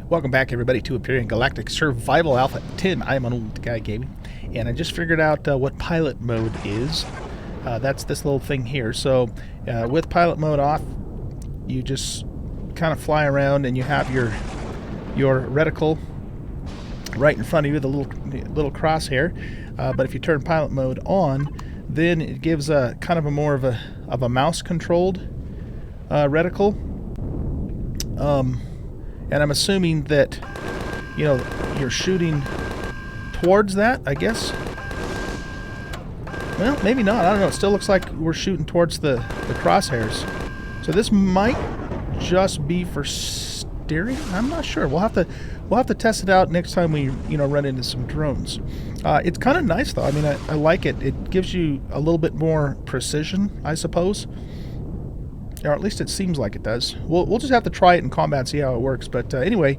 Welcome back, everybody, to Empyrion Galactic Survival Alpha 10. I'm an old guy gaming, and I just figured out what pilot mode is. That's this little thing here. So, with pilot mode off, you just kind of fly around, and you have your reticle right in front of you, the little crosshair. But if you turn pilot mode on, then it gives a kind of a more of a mouse-controlled reticle. And I'm assuming that, you know, you're shooting towards that, I guess. Well, maybe not. I don't know. It still looks like we're shooting towards the crosshairs. So this might just be for steering. I'm not sure. We'll have to test it out next time we, run into some drones. It's kind of nice, though. I mean, I like it. It gives you a little bit more precision, I suppose. Or at least it seems like it does. We'll just have to try it in combat and see how it works. But anyway,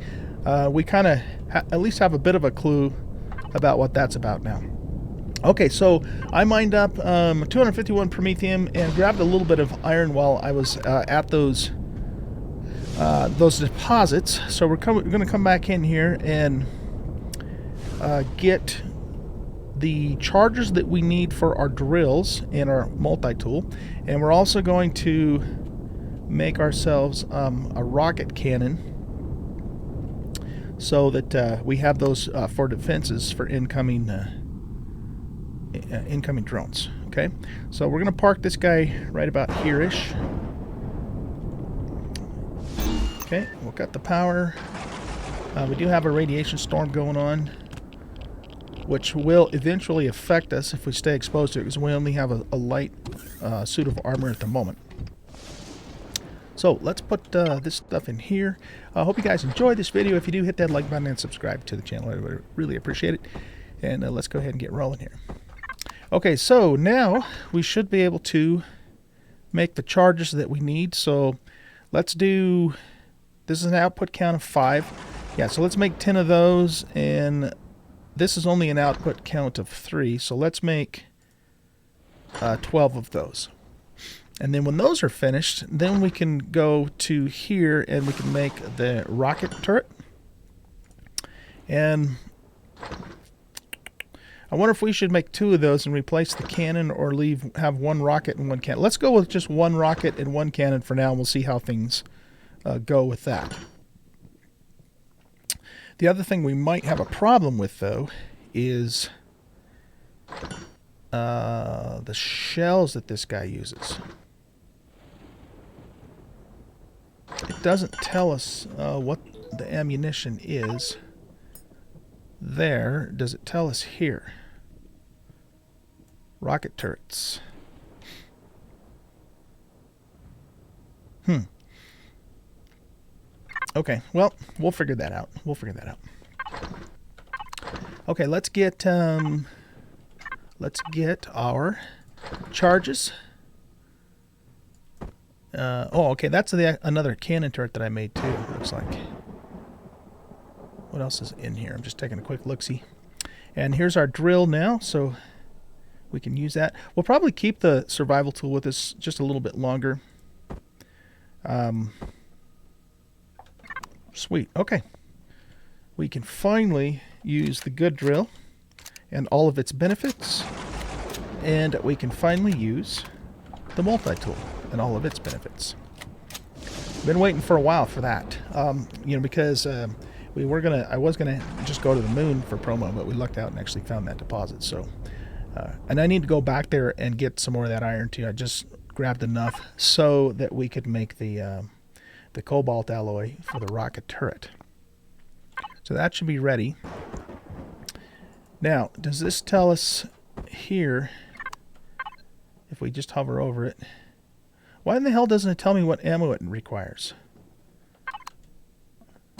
we kind of at least have a bit of a clue about what that's about now. Okay, so I mined up 251 promethium and grabbed a little bit of iron while I was at those deposits. So we're going to come back in here and get the chargers that we need for our drills and our multi-tool. And we're also going to make ourselves a rocket cannon so that we have those for defenses for incoming drones. Okay, so we're going to park this guy right about here-ish. Okay, we'll cut the power. We do have a radiation storm going on, which will eventually affect us if we stay exposed to it, because we only have a light suit of armor at the moment. So let's put this stuff in here. I hope you guys enjoyed this video. If you do, hit that like button and subscribe to the channel. I would really appreciate it. And let's go ahead and get rolling here. Okay, so now we should be able to make the charges that we need. So let's do, this is an output count of 5. Yeah, so let's make 10 of those. And this is only an output count of 3. So let's make 12 of those. And then when those are finished, then we can go to here and we can make the rocket turret. And I wonder if we should make 2 of those and replace the cannon, or have 1 rocket and 1 cannon. Let's go with just 1 rocket and 1 cannon for now, and we'll see how things go with that. The other thing we might have a problem with, though, is the shells that this guy uses. It doesn't tell us what the ammunition is there. Does it tell us here? Rocket turrets. Okay, well, we'll figure that out. Okay, let's get our charges. Oh, okay, that's another cannon turret that I made too, looks like. What else is in here? I'm just taking a quick look-see. And here's our drill now, so we can use that. We'll probably keep the survival tool with us just a little bit longer. Sweet, okay. We can finally use the good drill and all of its benefits. And we can finally use the multi-tool and all of its benefits. Been waiting for a while for that, because I was gonna just go to the moon for promo, but we lucked out and actually found that deposit. So, and I need to go back there and get some more of that iron too. I just grabbed enough so that we could make the cobalt alloy for the rocket turret. So that should be ready. Now, does this tell us here, if we just hover over it, why in the hell doesn't it tell me what ammo it requires?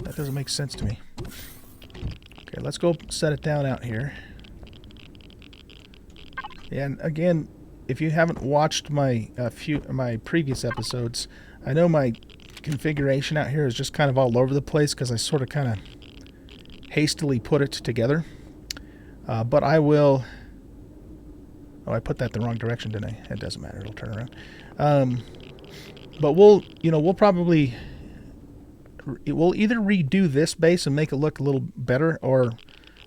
That doesn't make sense to me. Okay, let's go set it down out here. And again, if you haven't watched my previous episodes, I know my configuration out here is just kind of all over the place because I sort of kind of hastily put it together. But I will... Oh, I put that the wrong direction, didn't I? It doesn't matter. It'll turn around. But we'll probably we'll either redo this base and make it look a little better, or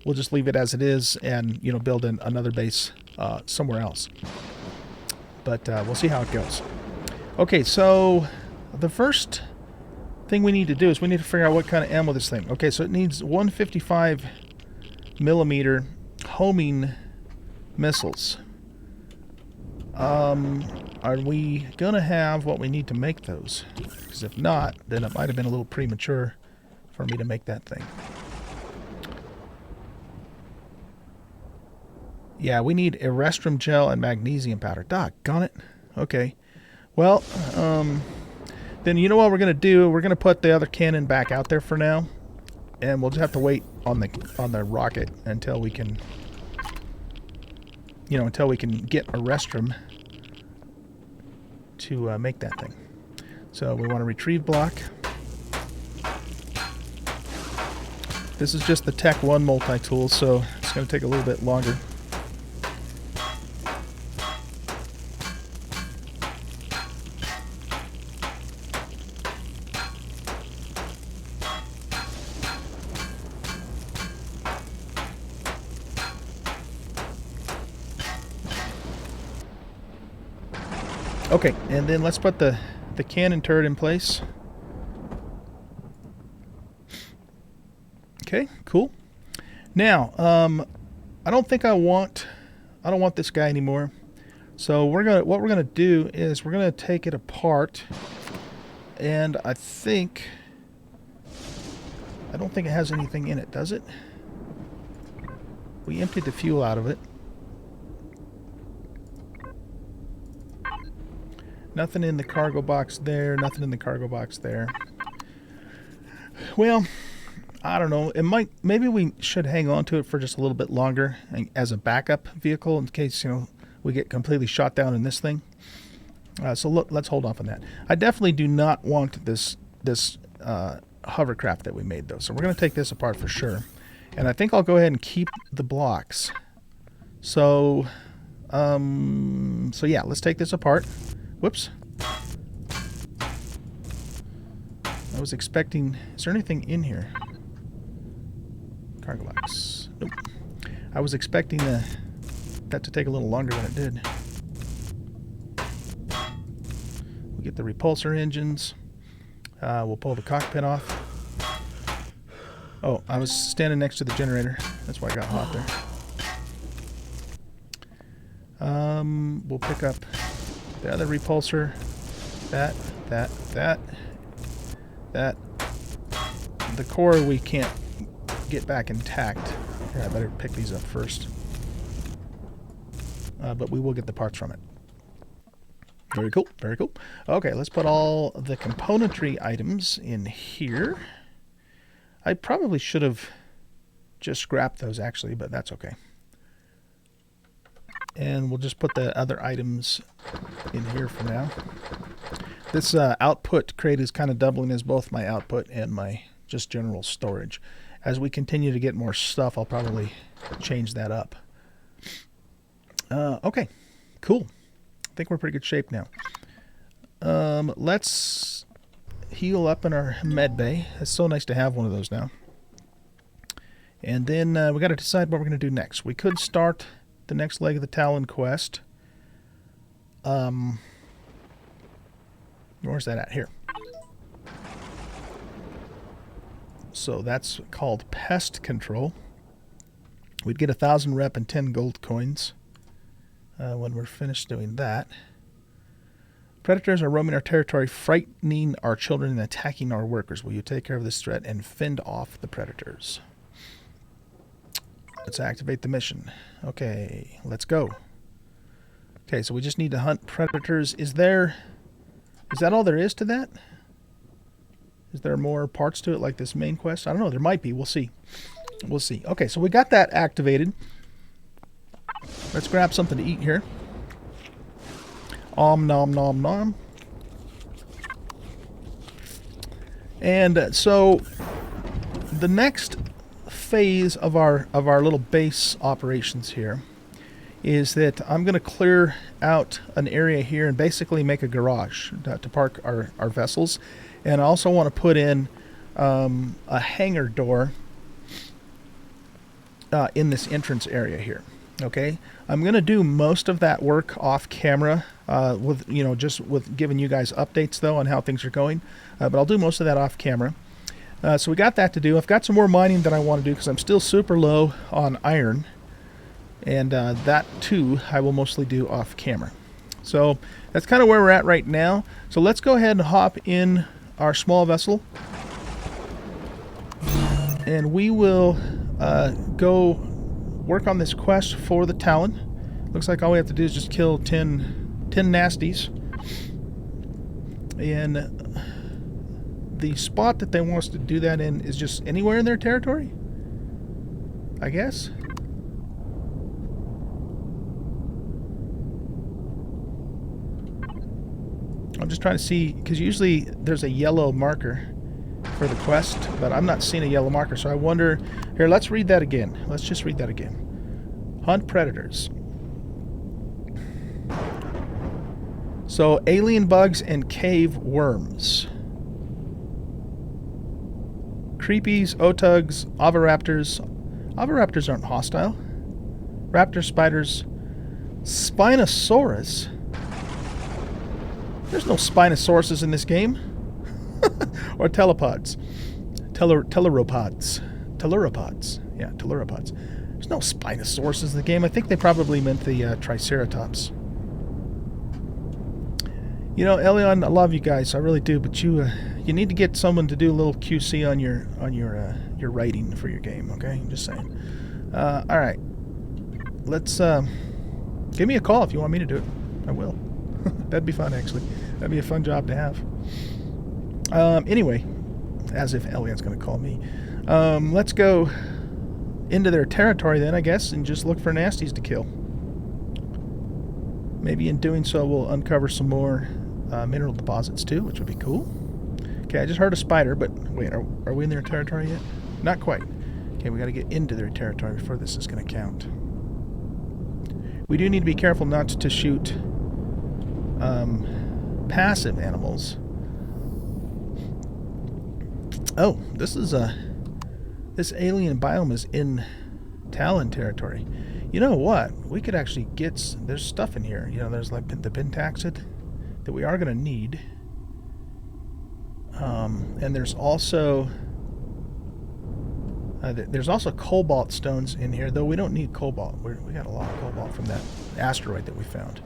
we'll just leave it as it is and, you know, build another base somewhere else. But we'll see how it goes. Okay, so the first thing we need to do is we need to figure out what kind of ammo this thing. Okay, so it needs 155 millimeter homing missiles. Are we gonna have what we need to make those? Because if not, then it might have been a little premature for me to make that thing. Yeah, we need erestrum gel and magnesium powder. Doggone it. Okay. Well, then you know what we're gonna do? We're gonna put the other cannon back out there for now, and we'll just have to wait on the rocket until we can, you know, until we can get erestrum to make that thing. So we want to retrieve block. This is just the Tech 1 multi-tool, so it's going to take a little bit longer. Okay, and then let's put the cannon turret in place. Okay, cool. Now, I don't want this guy anymore. So what we're gonna do is we're gonna take it apart, and I don't think it has anything in it, does it? We emptied the fuel out of it. Nothing in the cargo box there, nothing in the cargo box there. Well, I don't know. Maybe we should hang on to it for just a little bit longer as a backup vehicle in case, you know, we get completely shot down in this thing. So look, let's hold off on that. I definitely do not want this hovercraft that we made, though. So we're going to take this apart for sure. And I think I'll go ahead and keep the blocks. So yeah, let's take this apart. Whoops. I was expecting... Is there anything in here? Cargo box. Nope. I was expecting that to take a little longer than it did. We'll get the repulsor engines. We'll pull the cockpit off. Oh, I was standing next to the generator. That's why I got hot there. We'll pick up the other repulsor. That. The core we can't get back intact. Here, I better pick these up first. But we will get the parts from it. Very cool, very cool. Okay, let's put all the componentry items in here. I probably should have just scrapped those actually, but that's okay. And we'll just put the other items in here for now. This output crate is kind of doubling as both my output and my just general storage. As we continue to get more stuff, I'll probably change that up. Okay, cool. I think we're in pretty good shape now. Let's heal up in our med bay. It's so nice to have one of those now. And then we got to decide what we're going to do next. We could start the next leg of the Talon quest. Where's that at? Here. So that's called Pest Control. We'd get 1,000 rep and 10 gold coins when we're finished doing that. Predators are roaming our territory, frightening our children and attacking our workers. Will you take care of this threat and fend off the predators? Let's activate the mission. Okay, let's go. Okay, so we just need to hunt predators. Is that all there is to that? Is there more parts to it like this main quest? I don't know. There might be. We'll see. We'll see. Okay, so we got that activated. Let's grab something to eat here. Nom nom nom. And so the next phase of our little base operations here is that I'm going to clear out an area here and basically make a garage to park our vessels. And I also want to put in a hangar door in this entrance area here. Okay, I'm gonna do most of that work off camera, with just with giving you guys updates though on how things are going. But I'll do most of that off camera. So we got that to do. I've got some more mining that I want to do because I'm still super low on iron, and that too I will mostly do off camera. So that's kind of where we're at right now. So let's go ahead and hop in our small vessel, and we will go work on this quest for the Talon. Looks like all we have to do is just kill 10 nasties. And the spot that they want us to do that in is just anywhere in their territory, I guess. I'm just trying to see, because usually there's a yellow marker for the quest, but I'm not seeing a yellow marker, so I wonder. Here, let's read that again. Let's just read that again. Hunt predators. So, alien bugs and cave worms. Creepies, otugs, oviraptors. Oviraptors aren't hostile. Raptor spiders. Spinosaurus. There's no Spinosauruses in this game. Or telepods. Teleropods. Yeah, teleropods. There's no Spinosauruses in the game. I think they probably meant the Triceratops. You know, Elion, I love you guys. I really do. But you need to get someone to do a little QC on your writing for your game. Okay, I'm just saying. All right. Let's give me a call if you want me to do it. I will. That'd be fun, actually. That'd be a fun job to have. Anyway, as if Elion's going to call me. Let's go into their territory then, I guess, and just look for nasties to kill. Maybe in doing so, we'll uncover some more mineral deposits too, which would be cool. Okay, I just heard a spider, but wait, are we in their territory yet? Not quite. Okay, we got to get into their territory before this is going to count. We do need to be careful not to shoot passive animals. Oh, this is this alien biome is in Talon territory. You know what? We could actually get... There's stuff in here. You know, there's like the pentaxid that we are going to need. And there's also... cobalt stones in here, though we don't need cobalt. We got a lot of cobalt from that asteroid that we found.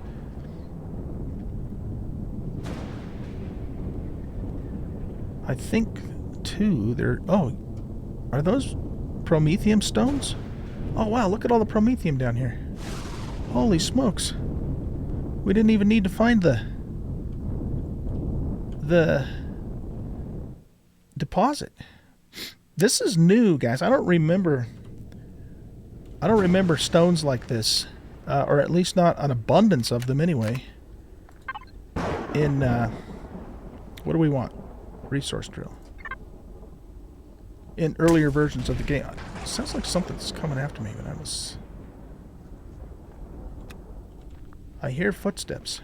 I think, too, there... Oh, are those promethium stones? Oh, wow, look at all the promethium down here. Holy smokes. We didn't even need to find the deposit. This is new, guys. I don't remember stones like this, or at least not an abundance of them anyway. In, what do we want? Resource drill. In earlier versions of the game. It sounds like something's coming after me, but I hear footsteps.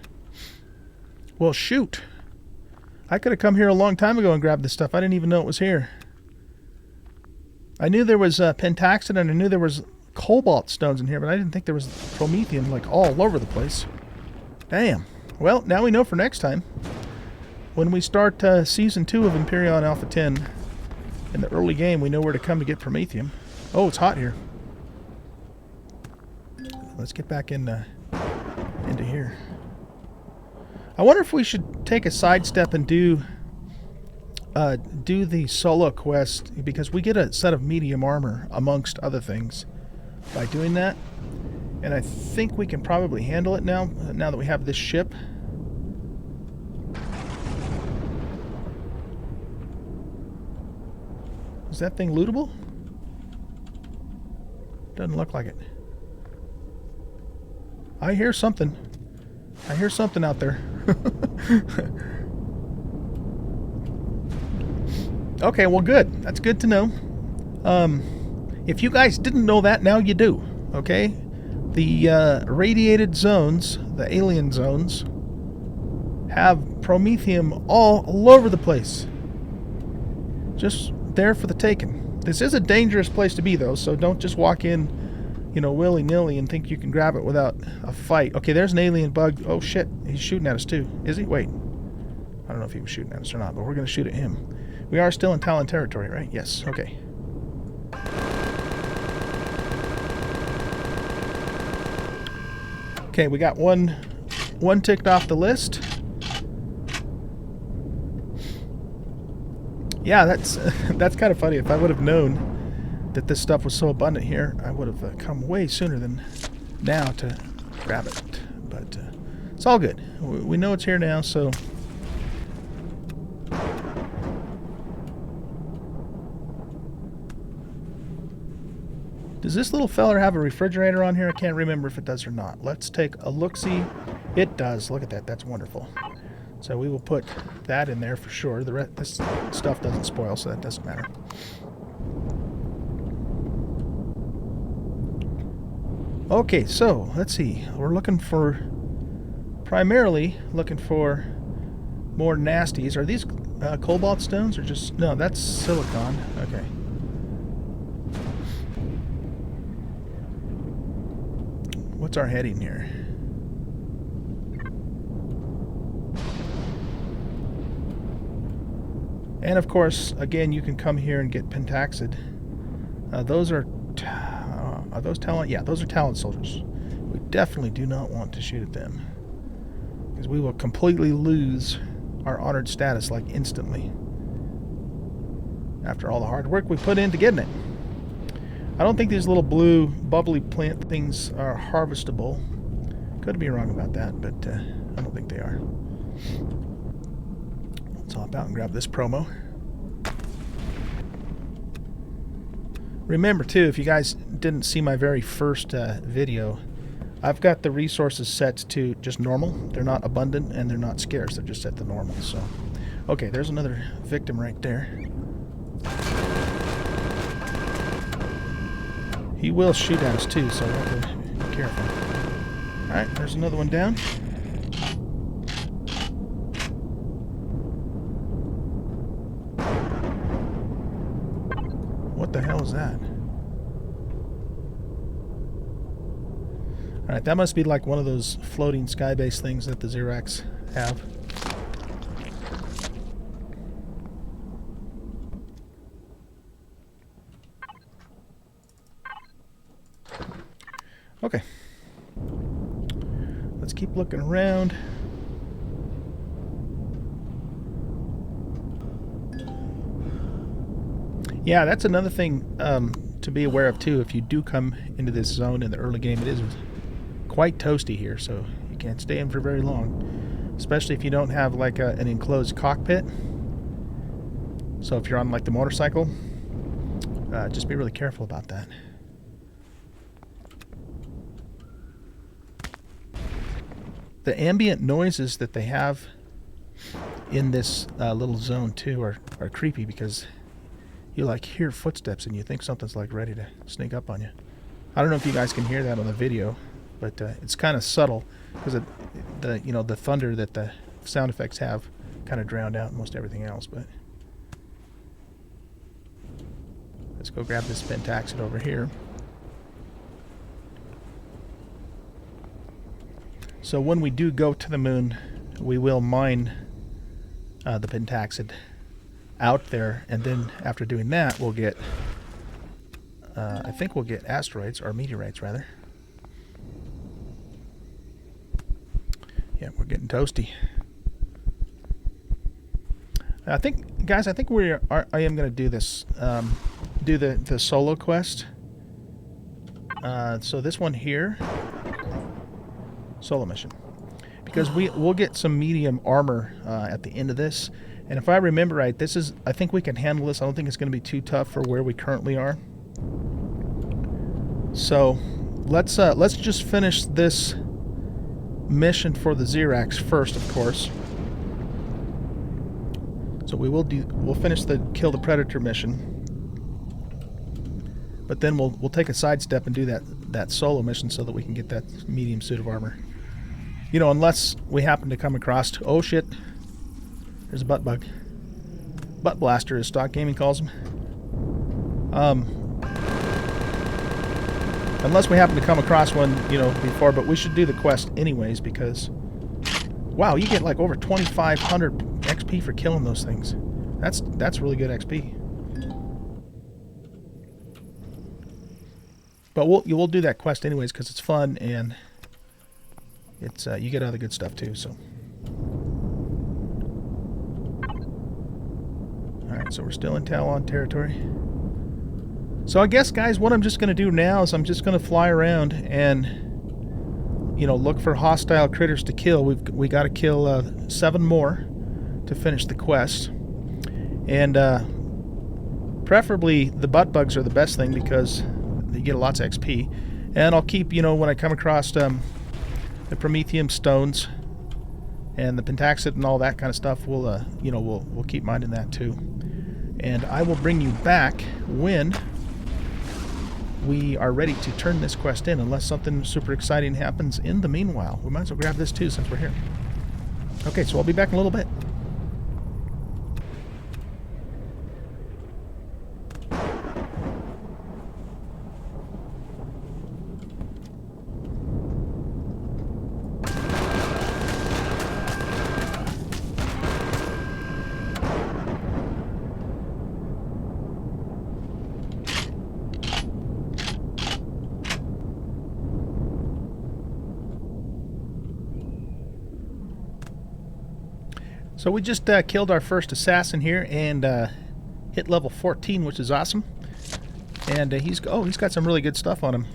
Well, shoot. I could have come here a long time ago and grabbed this stuff. I didn't even know it was here. I knew there was pentaxid and I knew there was cobalt stones in here, but I didn't think there was promethium like all over the place. Damn. Well, now we know for next time. When we start Season 2 of Empyrion Alpha 10, in the early game, we know where to come to get promethium. Oh, it's hot here. Let's get back into here. I wonder if we should take a sidestep and do the solo quest, because we get a set of medium armor, amongst other things, by doing that. And I think we can probably handle it now that we have this ship. Is that thing lootable? Doesn't look like it. I hear something. I hear something out there. Okay, well good. That's good to know. If you guys didn't know that, now you do. Okay? The radiated zones, the alien zones, have promethium all over the place. Just there for the taking. This is a dangerous place to be, though, so don't just walk in, you know, willy-nilly and think you can grab it without a fight. Okay, there's an alien bug. Oh, shit. He's shooting at us, too. Is he? Wait. I don't know if he was shooting at us or not, but we're going to shoot at him. We are still in Talon territory, right? Yes. Okay. Okay, we got one ticked off the list. Yeah, that's kind of funny. If I would have known that this stuff was so abundant here, I would have come way sooner than now to grab it. But it's all good. We know it's here now, so... Does this little feller have a refrigerator on here? I can't remember if it does or not. Let's take a look-see. It does. Look at that. That's wonderful. So we will put that in there for sure. This stuff doesn't spoil, so that doesn't matter. Okay, so let's see. We're primarily looking for more nasties. Are these cobalt stones or just... No, that's silicon. Okay. What's our heading here? And of course, again, you can come here and get pentaxid. Those are those Talon? Yeah, those are Talon soldiers. We definitely do not want to shoot at them, because we will completely lose our honored status like instantly after all the hard work we put into getting it. I don't think these little blue bubbly plant things are harvestable. Could be wrong about that, but I don't think they are. Let's hop out and grab this promo. Remember, too, if you guys didn't see my very first video, I've got the resources set to just normal. They're not abundant and they're not scarce. They're just set to normal. So, okay, there's another victim right there. He will shoot at us too, so we have to be careful. Alright, there's another one down. What the hell is that? Alright, that must be like one of those floating sky-based things that the Xerax have. Okay. Let's keep looking around. Yeah, that's another thing to be aware of too. If you do come into this zone in the early game, it is quite toasty here, so you can't stay in for very long. Especially if you don't have like an enclosed cockpit. So if you're on like the motorcycle, just be really careful about that. The ambient noises that they have in this little zone too are creepy, because you like hear footsteps and you think something's like ready to sneak up on you. I don't know if you guys can hear that on the video, but it's kind of subtle because the thunder that the sound effects have kind of drowned out most everything else. But let's go grab this pentaxid over here. So when we do go to the moon, we will mine the pentaxid out there, and then after doing that, we'll get, I think we'll get asteroids, or meteorites rather. Yeah, we're getting toasty. I think, guys, I am going to do this, do the solo quest. So this one here, solo mission, because we'll get some medium armor at the end of this, and if I remember right, this is, I think we can handle this. I don't think it's going to be too tough for where we currently are. So let's just finish this mission for the Xerax first, of course. So we'll finish the kill the Predator mission, but then we'll take a sidestep and do that solo mission so that we can get that medium suit of armor. You know, unless we happen to come across... Oh, shit. There's a butt bug. Butt blaster, as Stock Gaming calls him. Unless we happen to come across one, you know, before, but we should do the quest anyways because, wow, you get like over 2,500 XP for killing those things. That's really good XP. But we'll do that quest anyways because it's fun and it's you get other good stuff too. So, all right, so we're still in Talon territory. So I guess, guys, what I'm just going to do now is I'm just going to fly around and, you know, look for hostile critters to kill. We got to kill 7 more to finish the quest, and preferably the butt bugs are the best thing because you get lots of XP. And I'll keep, you know, when I come across the Prometheum stones and the Pentaxid and all that kind of stuff, we'll you know, we'll keep minding that too. And I will bring you back when we are ready to turn this quest in, unless something super exciting happens in the meanwhile. We might as well grab this too since we're here. Okay, so I'll be back in a little bit. So we just killed our first assassin here and hit level 14, which is awesome. And he's got some really good stuff on him.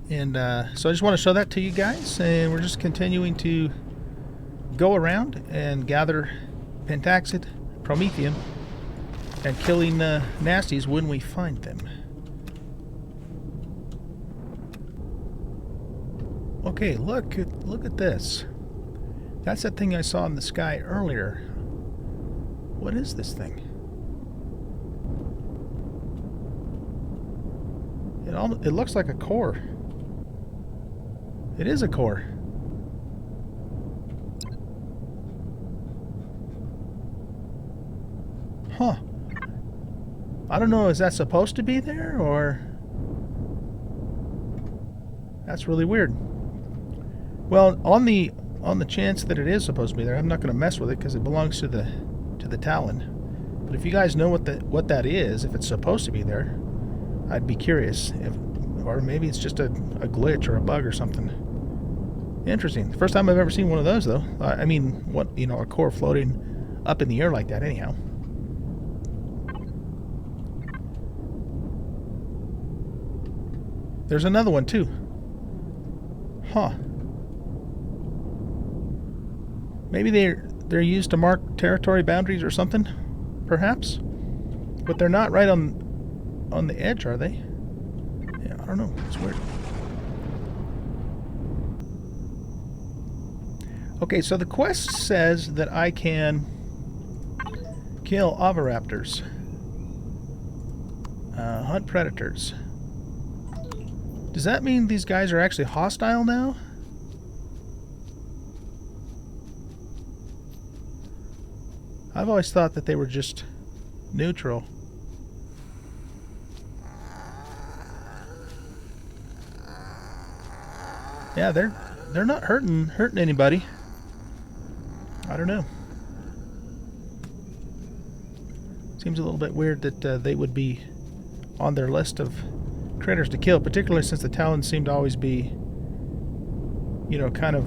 And so I just want to show that to you guys, and we're just continuing to go around and gather Pentaxid, Prometheum, and killing nasties when we find them. Okay, look at this. That's that thing I saw in the sky earlier. What is this thing? It looks like a core. It is a core. Huh. I don't know, is that supposed to be there, or... That's really weird. Well, on the chance that it is supposed to be there, I'm not going to mess with it because it belongs to the Talon. But if you guys know what that is, if it's supposed to be there, I'd be curious. Or maybe it's just a glitch or a bug or something. Interesting. The first time I've ever seen one of those, though. I mean, a core floating up in the air like that, anyhow. There's another one too. Huh. Maybe they're used to mark territory boundaries or something, perhaps. But they're not right on the edge, are they? Yeah, I don't know. It's weird. Okay, so the quest says that I can kill oviraptors, hunt predators. Does that mean these guys are actually hostile now? I've always thought that they were just neutral. Yeah, they're not hurting anybody. I don't know. Seems a little bit weird that they would be on their list of critters to kill, particularly since the Talons seem to always be, you know, kind of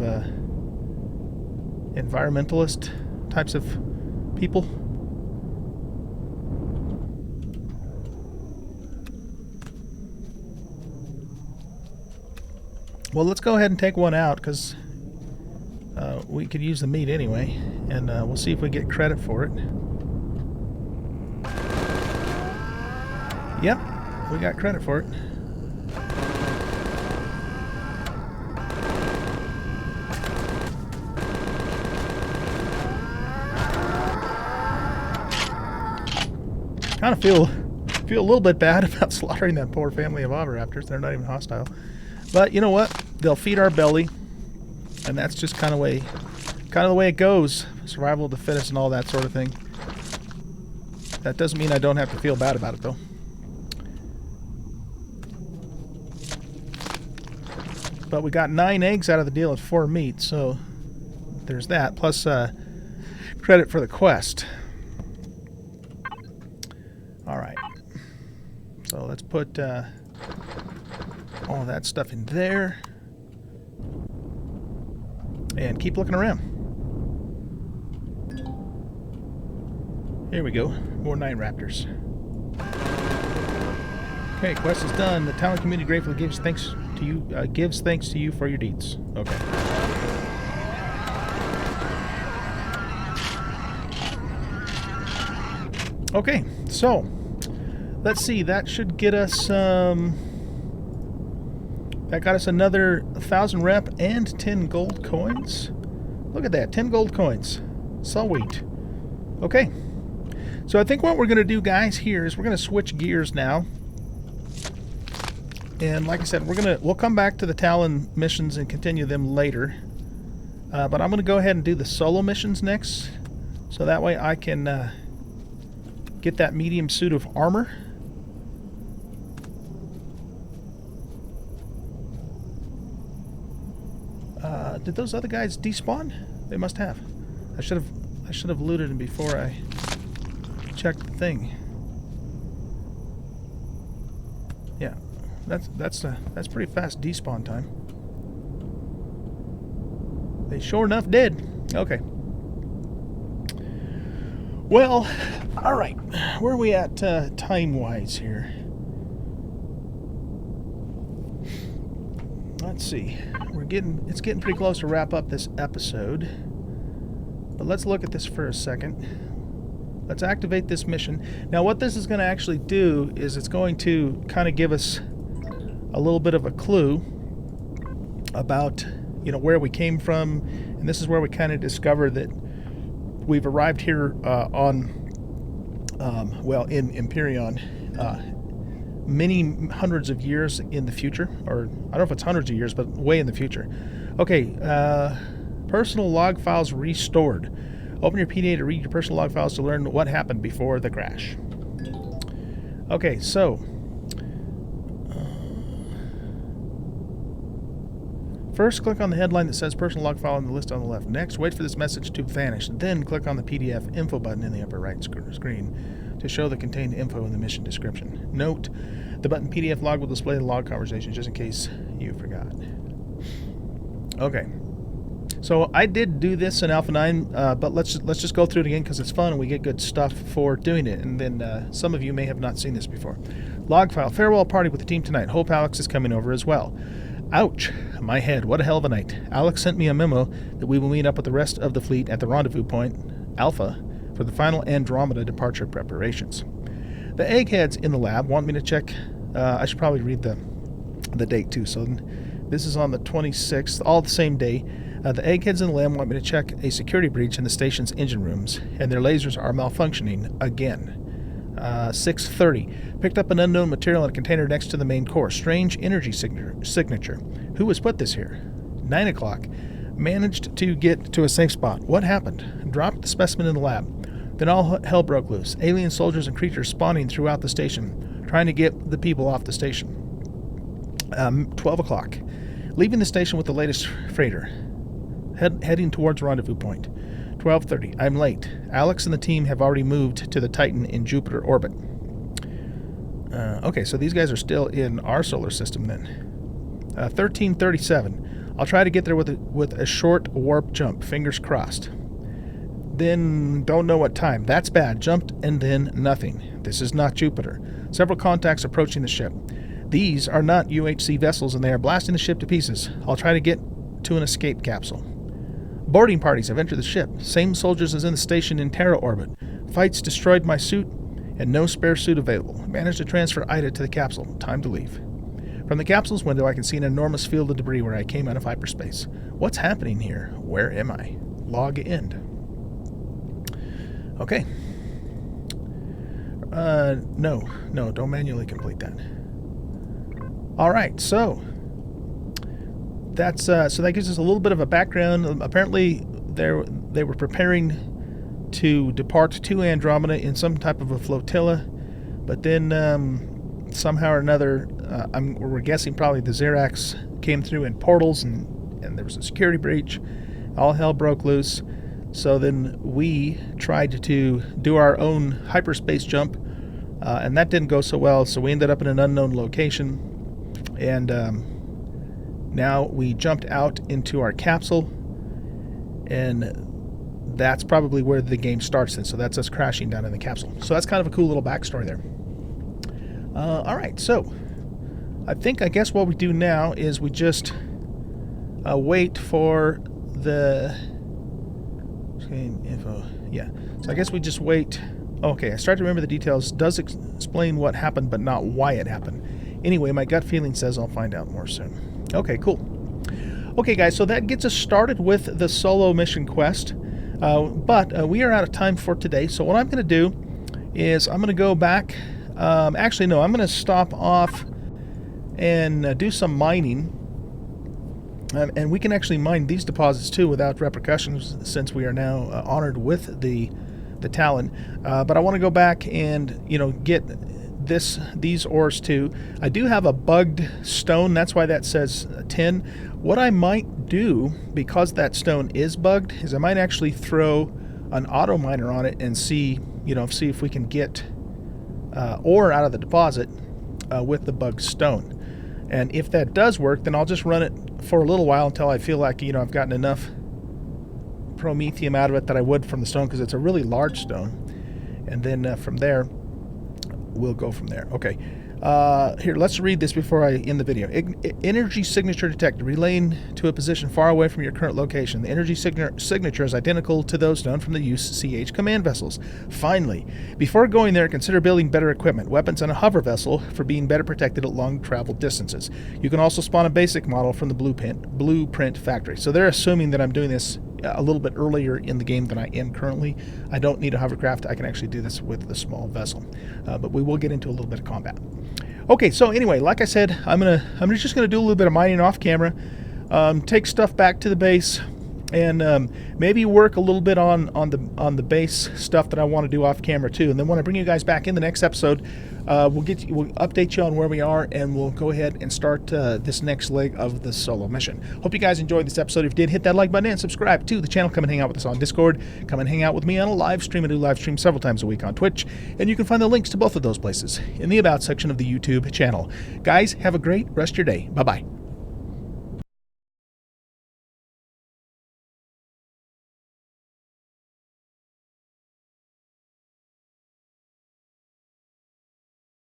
environmentalist types of people. Well, let's go ahead and take one out because we could use the meat anyway, and we'll see if we get credit for it. Yep, we got credit for it. Kind of feel a little bit bad about slaughtering that poor family of oviraptors. They're not even hostile, but you know what? They'll feed our belly, and that's just kind of the way it goes. Survival of the fittest and all that sort of thing. That doesn't mean I don't have to feel bad about it, though. But we got 9 eggs out of the deal at 4 meat, so there's that. Plus credit for the quest. All right. So let's put all of that stuff in there. And keep looking around. Here we go. More night raptors. Okay, quest is done. The Talon community gratefully gives thanks to you for your deeds. Okay. Okay, so let's see. That should get us. That got us another 1,000 rep and 10 gold coins. Look at that, 10 gold coins. Sweet. Okay. So I think what we're going to do, guys, here is we're going to switch gears now. And like I said, we'll come back to the Talon missions and continue them later. But I'm going to go ahead and do the solo missions next. So that way I can get that medium suit of armor. Did those other guys despawn? They must have. I should have looted them before I checked the thing. Yeah, that's pretty fast despawn time. They sure enough did. Okay. Well, all right. Where are we at time-wise here? Let's see. It's getting pretty close to wrap up this episode. But let's look at this for a second. Let's activate this mission. Now what this is going to actually do is it's going to kind of give us a little bit of a clue about, you know, where we came from. And this is where we kind of discover that we've arrived here in Empyrion many hundreds of years in the future, or I don't know if it's hundreds of years, but way in the future. Okay, personal log files restored. Open your PDA to read your personal log files to learn what happened before the crash. Okay, so first click on the headline that says personal log file in the list on the left. Next, wait for this message to vanish. Then click on the PDF info button in the upper right screen to show the contained info in the mission description. Note, the button PDF log will display the log conversation just in case you forgot. Okay. So I did do this in Alpha 9, but let's just go through it again because it's fun and we get good stuff for doing it. And then some of you may have not seen this before. Log file. Farewell party with the team tonight. Hope Alex is coming over as well. Ouch. My head. What a hell of a night. Alex sent me a memo that we will meet up with the rest of the fleet at the rendezvous point, Alpha, for the final Andromeda departure preparations. The eggheads in the lab want me to check. I should probably read the date too. So this is on the 26th, all the same day. The eggheads in the lab want me to check a security breach in the station's engine rooms, and their lasers are malfunctioning again. 6:30. Picked up an unknown material in a container next to the main core. Strange energy signature. Who has put this here? 9 o'clock. Managed to get to a safe spot. What happened? Dropped the specimen in the lab. Then all hell broke loose. Alien soldiers and creatures spawning throughout the station, trying to get the people off the station. 12 o'clock. Leaving the station with the latest freighter. Heading towards rendezvous point. 12:30. I'm late. Alex and the team have already moved to the Titan in Jupiter orbit. Okay, so these guys are still in our solar system then. 13:37. I'll try to get there with a short warp jump. Fingers crossed. Then don't know what time. That's bad. Jumped and then nothing. This is not Jupiter. Several contacts approaching the ship. These are not UHC vessels and they are blasting the ship to pieces. I'll try to get to an escape capsule. Boarding parties have entered the ship. Same soldiers as in the station in Terra orbit. Fights destroyed my suit and no spare suit available. Managed to transfer Ida to the capsule. Time to leave. From the capsule's window I can see an enormous field of debris where I came out of hyperspace. What's happening here? Where am I? Log end. Okay. No, don't manually complete that. All right, so that's so that gives us a little bit of a background. Apparently, they were preparing to depart to Andromeda in some type of a flotilla, but then somehow or another, we're guessing probably the Xerax came through in portals, and there was a security breach. All hell broke loose. So then we tried to do our own hyperspace jump, and that didn't go so well, so we ended up in an unknown location, and now we jumped out into our capsule, and that's probably where the game starts then. So that's us crashing down in the capsule. So that's kind of a cool little backstory there. Alright, so I guess what we do now is we just wait for the info. Yeah, so I guess we just wait. Okay, I start to remember the details. Does explain what happened, but not why it happened. Anyway, my gut feeling says I'll find out more soon. Okay, cool. Okay, guys, so that gets us started with the solo mission quest. But we are out of time for today, so what I'm going to do is I'm going to go back. Actually, no, I'm going to stop off and do some mining. And we can actually mine these deposits too without repercussions, since we are now honored with the Talon. But I want to go back and, you know, get these ores too. I do have a bugged stone. That's why that says 10. What I might do, because that stone is bugged, is I might actually throw an auto miner on it and see if we can get ore out of the deposit with the bugged stone. And if that does work, then I'll just run it for a little while until I feel like, I've gotten enough promethium out of it that I would from the stone, because it's a really large stone. And then from there, we'll go from there. Okay. Here, let's read this before I end the video. Energy signature detected, relaying to a position far away from your current location. The energy signature is identical to those known from the UCH command vessels. Finally, before going there, consider building better equipment, weapons, and a hover vessel for being better protected at long travel distances. You can also spawn a basic model from the blueprint factory. So they're assuming that I'm doing this a little bit earlier in the game than I am currently. I don't need a hovercraft. I can actually do this with the small vessel. But we will get into a little bit of combat. Okay, so anyway, like I said, I'm just gonna do a little bit of mining off camera, take stuff back to the base, and maybe work a little bit on the base stuff that I want to do off camera too. And then when I bring you guys back in the next episode, we'll update you on where we are, and we'll go ahead and start this next leg of the solo mission. Hope you guys enjoyed this episode. If you did, hit that like button and subscribe to the channel. Come and hang out with us on Discord. Come and hang out with me on a live stream. I do live stream several times a week on Twitch, and you can find the links to both of those places in the About section of the YouTube channel. Guys, have a great rest of your day. Bye-bye.